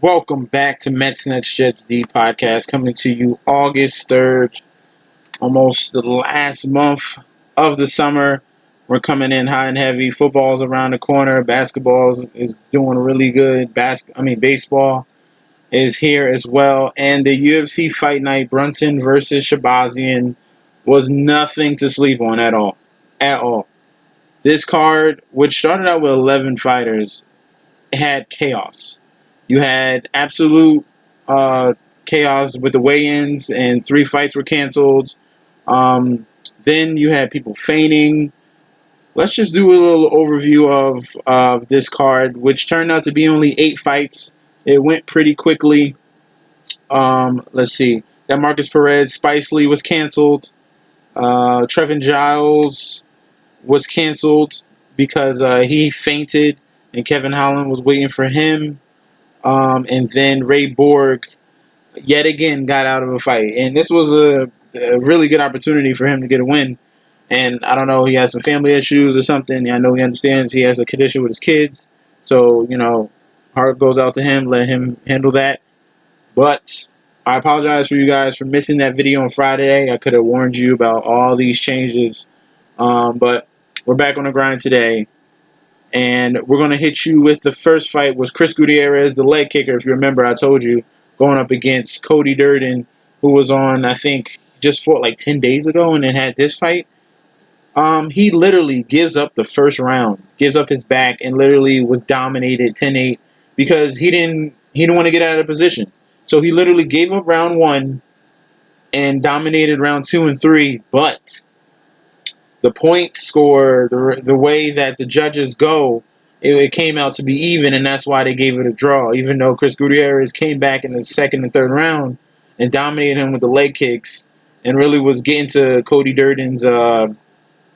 Welcome back to Mets Nets Jets D podcast, coming to you August 3rd, almost the last month of the summer. We're coming in high and heavy. Football's around the corner. Basketball is doing really good. Baseball is here as well. And the UFC fight night, Brunson versus Shahbazyan, was nothing to sleep on at all. At all. This card, which started out with 11 fighters, had chaos. You had absolute chaos with the weigh-ins, and 3 fights were canceled. Then you had people fainting. Let's just do a little overview of this card, which turned out to be only 8 fights. It went pretty quickly. Let's see. That Marcus Perez, Spice Lee was canceled. Trevin Giles was canceled because he fainted, and Kevin Holland was waiting for him. And then Ray Borg yet again got out of a fight. And this was a really good opportunity for him to get a win. And I don't know, he has some family issues or something. I know he understands he has a condition with his kids. So, heart goes out to him. Let him handle that. But I apologize for you guys for missing that video on Friday. I could have warned you about all these changes. But we're back on the grind today. And we're going to hit you with the first fight was Chris Gutierrez, the leg kicker, if you remember, I told you, going up against Cody Durden, who was on, I think, just fought like 10 days ago and then had this fight. He literally gives up the first round, gives up his back, and literally was dominated 10-8 because he didn't want to get out of position. So he literally gave up round 1 and dominated round 2 and 3, but the point score, the way that the judges go, it came out to be even, and that's why they gave it a draw. Even though Chris Gutierrez came back in the second and third round and dominated him with the leg kicks and really was getting to Cody Durden's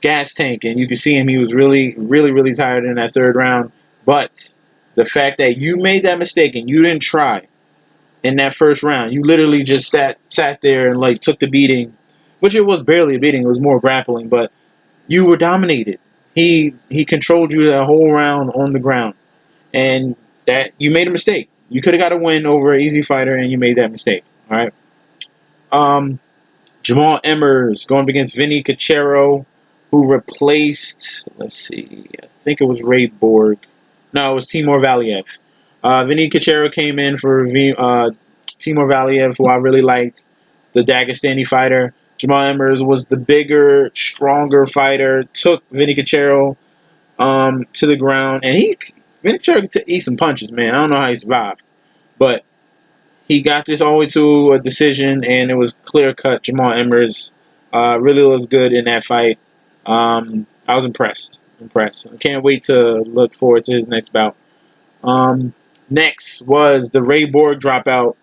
gas tank, and you could see him, he was really, really, really tired in that third round. But the fact that you made that mistake and you didn't try in that first round, you literally just sat there and took the beating, which it was barely a beating, it was more grappling, but you were dominated. He controlled you that whole round on the ground. And that you made a mistake. You could have got a win over an easy fighter, and you made that mistake. All right. Jamal Emmers going up against Vinny Cachero, who replaced, let's see, I think it was Ray Borg. No, it was Timur Valiev. Vinny Cachero came in for Timur Valiev, who I really liked, the Dagestani fighter. Jamal Emmers was the bigger, stronger fighter, took Vinny Cachero to the ground, and Vinny Cachero could eat some punches, man. I don't know how he survived, but he got this all the way to a decision, and it was clear-cut. Jamal Emmers really was good in that fight. I was impressed. I can't wait to look forward to his next bout. Next was the Ray Borg dropout.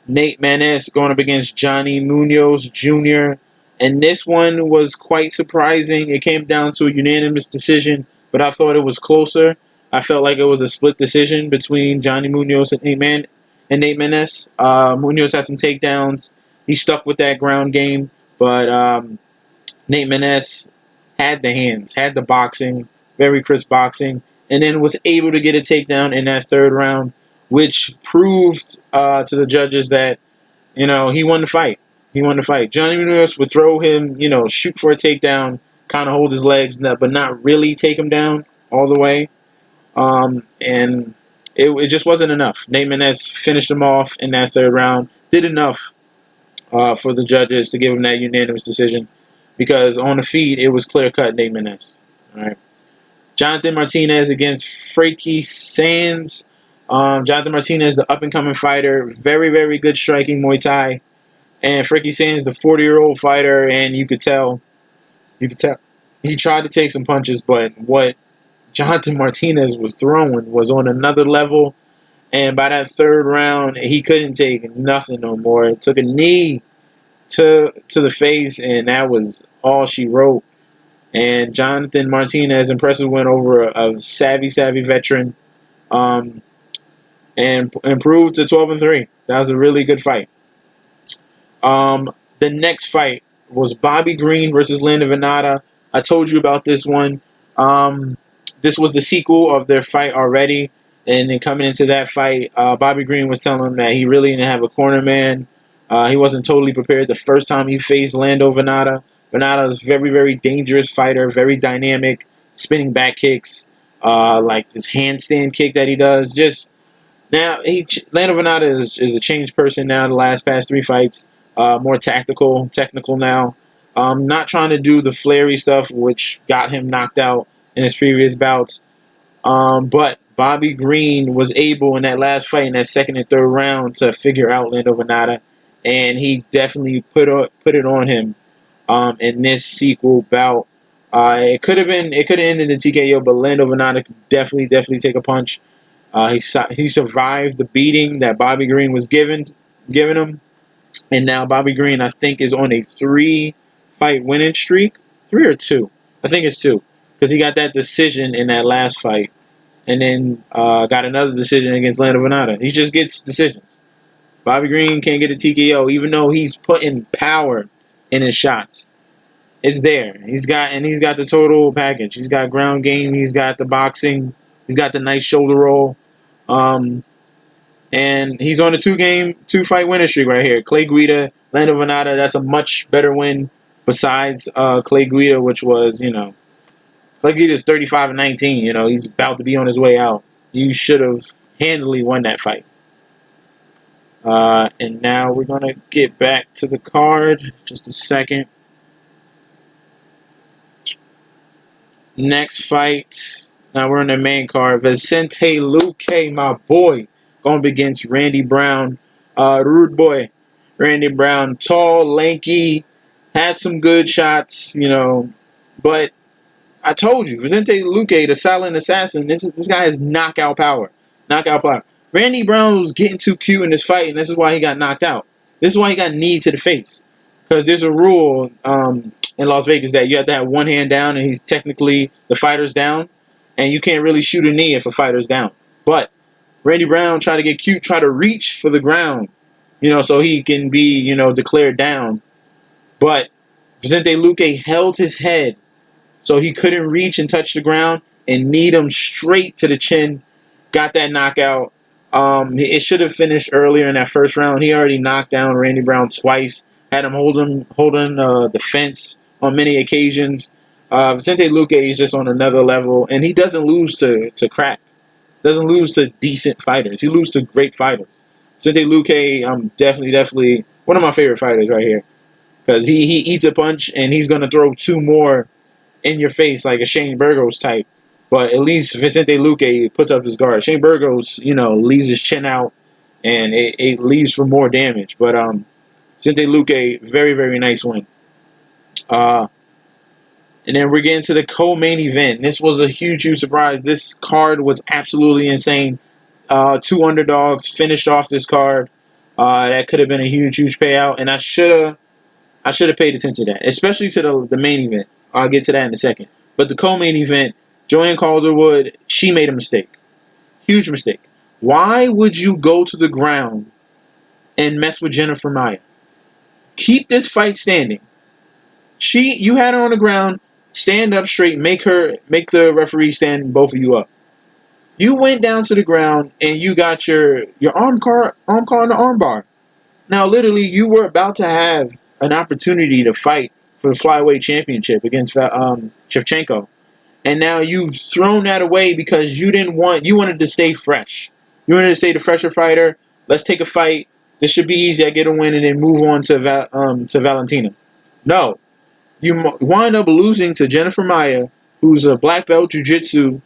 Nate Manis going up against Johnny Munoz Jr., and this one was quite surprising. It came down to a unanimous decision, but I thought it was closer. I felt like it was a split decision between Johnny Munoz and Nate Manis. Munoz had some takedowns. He stuck with that ground game, but Nate Manis had the hands, had the boxing, very crisp boxing, and then was able to get a takedown in that third round, which proved to the judges that, he won the fight. He won the fight. Johnny Munoz would throw him, shoot for a takedown, kind of hold his legs, but not really take him down all the way. And it just wasn't enough. Nate Manis finished him off in that third round. Did enough for the judges to give him that unanimous decision because on the feed, it was clear-cut Nate Manis. All right. Jonathan Martinez against Frankie Sands. Jonathan Martinez, the up-and-coming fighter, very, very good striking Muay Thai. And Frankie Sands, the 40-year-old fighter, and you could tell he tried to take some punches, but what Jonathan Martinez was throwing was on another level. And by that third round, he couldn't take nothing no more. It took a knee to the face, and that was all she wrote. And Jonathan Martinez, impressive win over a savvy veteran, and improved to 12-3. That was a really good fight. The next fight was Bobby Green versus Landon Venata. I told you about this one. This was the sequel of their fight already. And then coming into that fight, Bobby Green was telling him that he really didn't have a corner man. He wasn't totally prepared the first time he faced Lando Venata. Venata is a very, very dangerous fighter, very dynamic, spinning back kicks, like this handstand kick that he does. Just now, Lando Venata is a changed person now. The past three fights, more tactical, technical now. Not trying to do the flary stuff, which got him knocked out in his previous bouts. But Bobby Green was able in that last fight, in that second and third round, to figure out Lando Venata, and he definitely put it on him. In this sequel bout, it could have ended in TKO, but Lando Venata could definitely take a punch. He survived the beating that Bobby Green was giving him, and now Bobby Green, I think, is on a 3-fight winning streak, 3 or 2. I think it's 2, because he got that decision in that last fight, and then got another decision against Lando Venata. He just gets decisions. Bobby Green can't get a TKO, even though he's putting power in his shots. It's there. He's got the total package. He's got ground game. He's got the boxing. He's got the nice shoulder roll. And he's on a 2-fight winning streak right here. Clay Guida, Lando Venata. That's a much better win besides Clay Guida, which was, Clay Guida's 35-19. He's about to be on his way out. You should have handily won that fight. And now we're going to get back to the card. Just a second. Next fight. Now we're in the main card. Vicente Luque, my boy, going up against Randy Brown. Rude boy. Randy Brown, tall, lanky, had some good shots, But I told you, Vicente Luque, the silent assassin, this guy has knockout power. Randy Brown was getting too cute in this fight, and this is why he got knocked out. This is why he got knee to the face. Because there's a rule in Las Vegas that you have to have one hand down, and the fighter's down, and you can't really shoot a knee if a fighter's down. But Randy Brown tried to get cute, try to reach for the ground, so he can be, declared down. But Vicente Luque held his head so he couldn't reach and touch the ground, and kneed him straight to the chin. Got that knockout. It should have finished earlier in that first round. He already knocked down Randy Brown twice. Had him holding the fence on many occasions. Vicente Luque is just on another level, and he doesn't lose to crap. Doesn't lose to decent fighters. He loses to great fighters. Vicente Luque, definitely one of my favorite fighters right here, because he eats a punch and he's gonna throw 2 more in your face like a Shane Burgos type. But at least Vicente Luque puts up his guard. Shane Burgos, leaves his chin out, and it leaves for more damage. But Vicente Luque, very, very nice win. And then we're getting to the co-main event. This was a huge surprise. This card was absolutely insane. 2 underdogs finished off this card. That could have been a huge payout, and I should have paid attention to that, especially to the main event. I'll get to that in a second. But the co-main event, Joanne Calderwood, she made a mistake. Huge mistake. Why would you go to the ground and mess with Jennifer Maia? Keep this fight standing. You had her on the ground. Stand up straight. Make the referee stand both of you up. You went down to the ground and you got your arm car on the arm bar. Now, literally, you were about to have an opportunity to fight for the flyweight championship against Shevchenko, and now you've thrown that away because you wanted to stay fresh. You wanted to stay the fresher fighter. Let's take a fight. This should be easy. I get a win and then move on to Valentina. No, you wind up losing to Jennifer Maia, who's a black belt jiu-jitsu,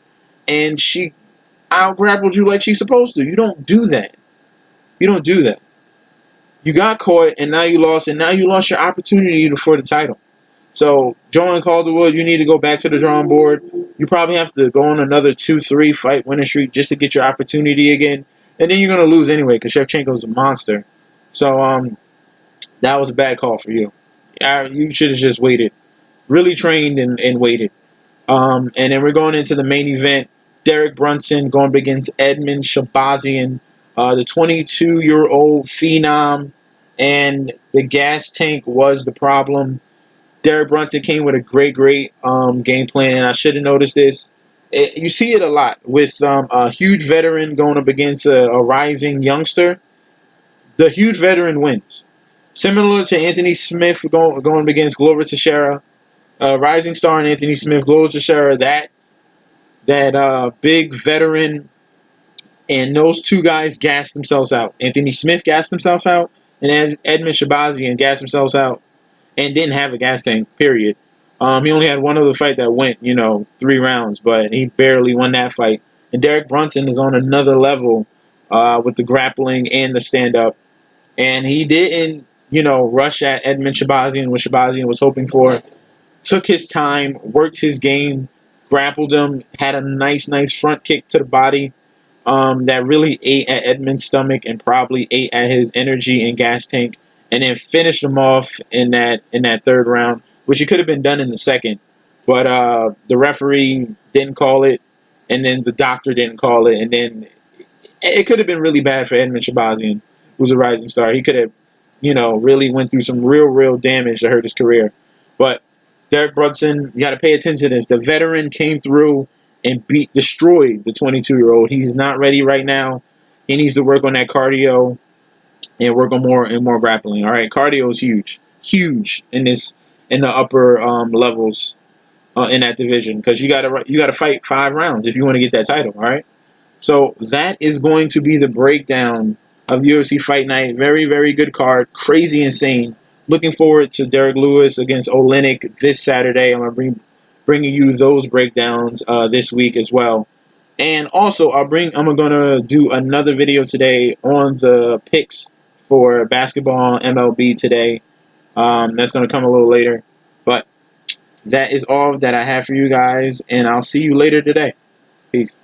and she out-grappled you like she's supposed to. You don't do that. You got caught, and now you lost, and now you lost your opportunity for the title. So, Joanne Calderwood, you need to go back to the drawing board. You probably have to go on another 2-3 fight winning streak just to get your opportunity again. And then you're going to lose anyway because Shevchenko's a monster. So, that was a bad call for you. You should have just waited. Really trained and waited. And then we're going into the main event. Derek Brunson going up against Edmund Shahbazyan, the 22-year-old phenom, and the gas tank was the problem. Derek Brunson came with a great game plan, and I should have noticed this. You see it a lot with a huge veteran going up against a rising youngster. The huge veteran wins. Similar to Anthony Smith going against Glover Teixeira, rising star and Anthony Smith, Glover Teixeira, that big veteran, and those two guys gassed themselves out. Anthony Smith gassed himself out, and Edmund Shahbazyan gassed themselves out and didn't have a gas tank, period. He only had one other fight that went, 3 rounds, but he barely won that fight. And Derek Brunson is on another level with the grappling and the stand-up. And he didn't, rush at Edmund Shahbazyan, what Shahbazyan was hoping for. Took his time, worked his game, grappled him, had a nice front kick to the body that really ate at Edmund's stomach and probably ate at his energy and gas tank, and then finished him off in that third round, which it could have been done in the second, but the referee didn't call it, and then the doctor didn't call it, and then it could have been really bad for Edmund Shahbazyan, who's a rising star. He could have, really went through some real damage to hurt his career. But Derek Brunson, you got to pay attention to this. The veteran came through and destroyed the 22-year-old. He's not ready right now. He needs to work on that cardio and work on more grappling. All right, cardio is huge in the upper levels in that division, because you gotta fight 5 rounds if you want to get that title. All right. So that is going to be the breakdown of the UFC Fight Night. Very good card. Crazy insane. Looking forward to Derek Lewis against Oleinik this Saturday. I'm going to bringing you those breakdowns this week as well. And also, I'm going to do another video today on the picks for basketball MLB today. That's going to come a little later. But that is all that I have for you guys, and I'll see you later today. Peace.